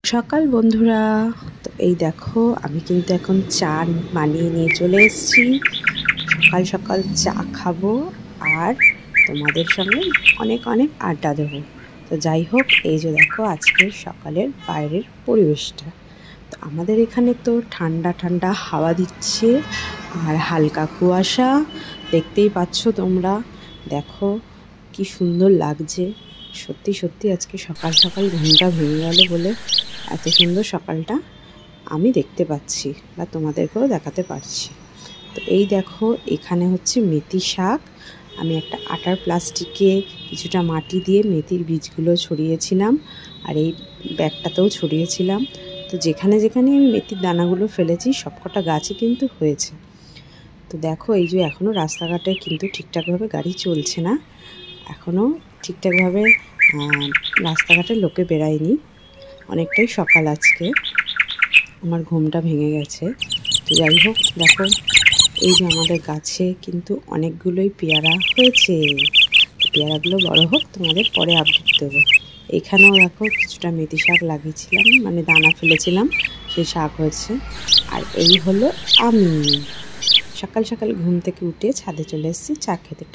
সকাল বন্ধুরা, তো এই দেখো আমি কিন্তু এখন চা বানিয়ে নিয়ে চলে এসেছি। সকাল সকাল চা খাবো আর তোমাদের সঙ্গে অনেক অনেক আড্ডা দেবো। তো যাই হোক, এই যে দেখো আজকের সকালের বাইরের পরিবেশটা। তো আমাদের এখানে তো ঠান্ডা ঠান্ডা হাওয়া দিচ্ছে আর হালকা কুয়াশা, দেখতেই পাচ্ছ তোমরা। দেখো কি সুন্দর লাগছে। সত্যি সত্যি আজকে সকাল সকাল ঘুমটা ভেঙে গেল বলে এত সুন্দর সকালটা আমি দেখতে পাচ্ছি বা তোমাদেরকেও দেখাতে পারছি। তো এই দেখো এখানে হচ্ছে মেথি শাক। আমি একটা আটার প্লাস্টিকে কিছুটা মাটি দিয়ে মেথির বীজগুলো ছড়িয়েছিলাম আর এই ব্যাগটাতেও ছড়িয়েছিলাম। তো যেখানে যেখানে আমি মেথির দানাগুলো ফেলেছি সবকটা গাছই কিন্তু হয়েছে। তো দেখো এই যে এখনও রাস্তাঘাটে কিন্তু ঠিকঠাকভাবে গাড়ি চলছে না, এখনও ঠিকঠাকভাবে রাস্তাঘাটে লোকে বেরায়নি। অনেকটাই সকাল আজকে, আমার ঘুমটা ভেঙে গেছে। তো যাই হোক দেখো এই যে আমাদের গাছে কিন্তু অনেকগুলোই পেয়ারা হয়েছে। পেয়ারাগুলো বড় হোক তোমাদের পরে আপডেট দেবো। এখানেও দেখো কিছুটা মেথি শাক লাগিয়েছিলাম, মানে দানা ফেলেছিলাম, সেই শাক হয়েছে। আর এই হলো আমি সকাল সকাল ঘুম থেকে উঠে ছাদে চলে এসেছি চা খেতে।